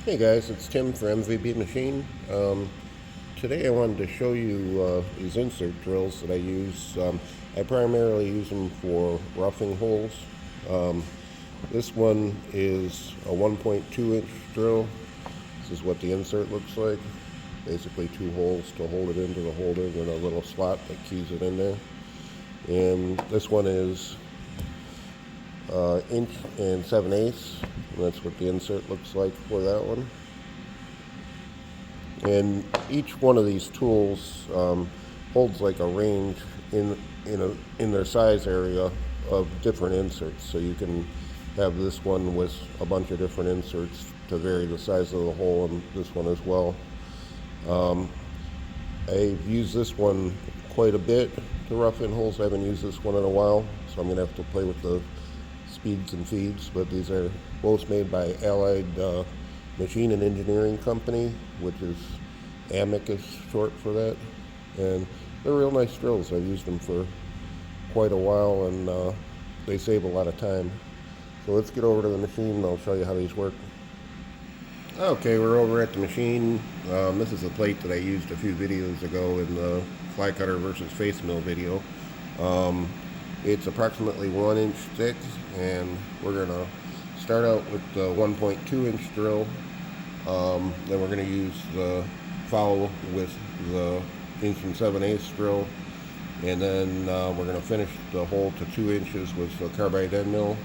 Hey guys, it's Tim for MVB Machine. Today I wanted to show you these insert drills that I use. I primarily use them for roughing holes. Um, this one is a 1.2 inch drill. This is what the insert looks like. Basically two holes to hold it into the holder and a little slot that keys it in there. And this one is inch and 7/8. That's what the insert looks like for that one. And each one of these tools holds like a range in their size area of different inserts. So you can have this one with a bunch of different inserts to vary the size of the hole, and this one as well. I've used this one quite a bit to rough in holes. I haven't used this one in a while, so I'm going to have to play with the speeds and feeds, but these are both made by Allied Machine and Engineering Company, which is AMEC is short for that, and they're real nice drills. I've used them for quite a while, and they save a lot of time. So let's get over to the machine and I'll show you how these work. Okay, we're over at the machine. This is a plate that I used a few videos ago in the fly cutter versus face mill video. It's approximately 1 inch thick, and we're going to start out with the 1.2 inch drill. Then we're going to use the follow with the inch and 7/8 drill, and then we're going to finish the hole to 2 inches with the carbide end mill,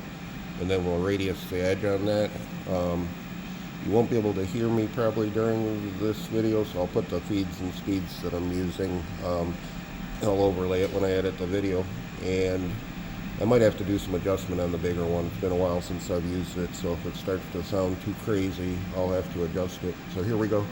and then we'll radius the edge on that. You won't be able to hear me probably during this video, so I'll put the feeds and speeds that I'm using. I'll overlay it when I edit the video, and I might have to do some adjustment on the bigger one. It's been a while since I've used it, so if it starts to sound too crazy, I'll have to adjust it. So here we go.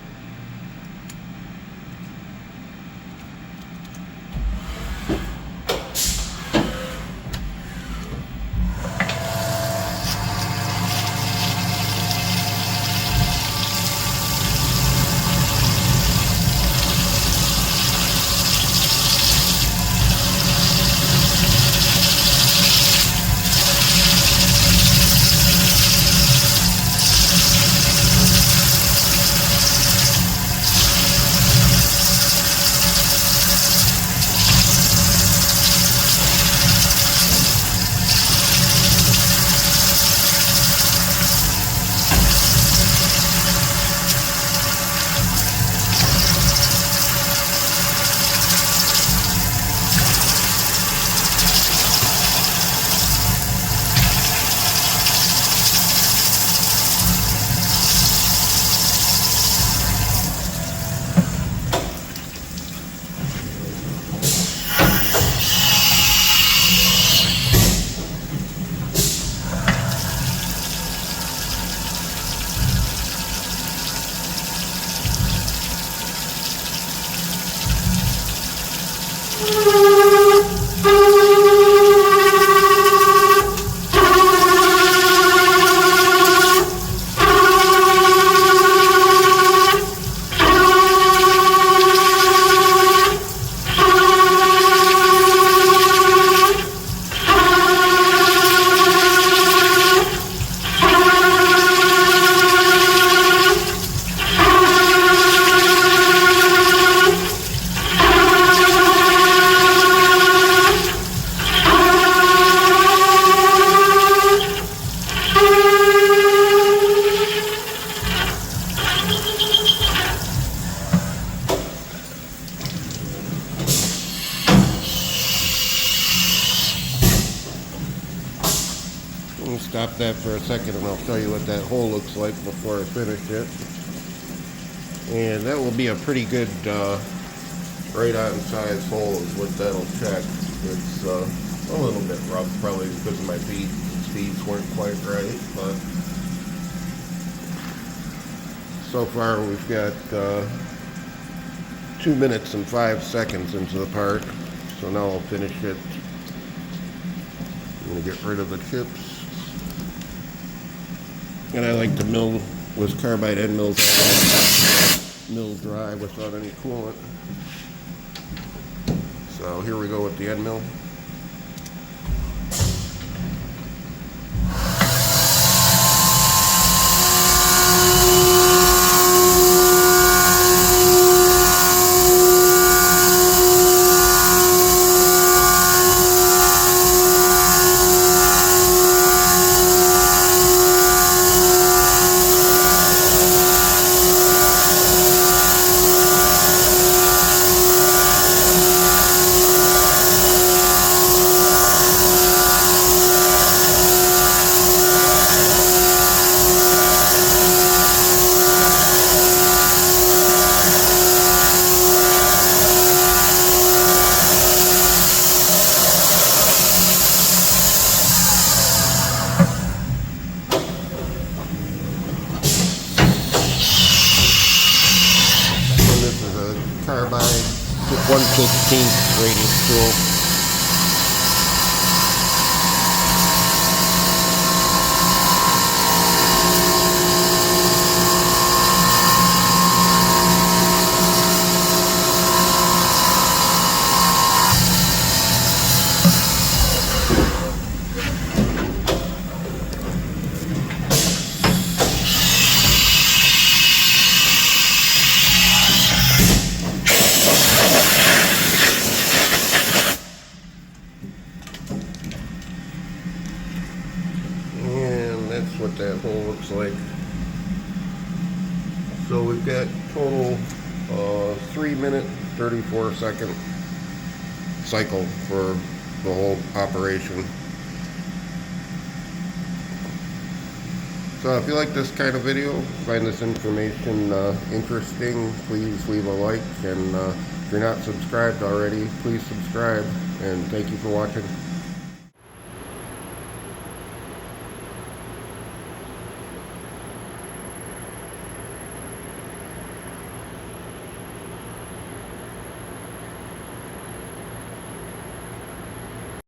Stop that for a second and I'll show you what that hole looks like before I finish it. And that will be a pretty good right on size hole is what that'll check. It's a little bit rough, probably because of my feeds weren't quite right, but so far we've got 2 minutes and 5 seconds into the part. So now I'll finish it. I'm going to get rid of the chips. And I like to mill with carbide end mills, mill dry without any coolant. So here we go with the end mill. 1/16 radius tool. That's what that hole looks like. So we've got total 3-minute 34-second cycle for the whole operation. So if you like this kind of video, find this information interesting, please leave a like, and if you're not subscribed already, please subscribe, and thank you for watching.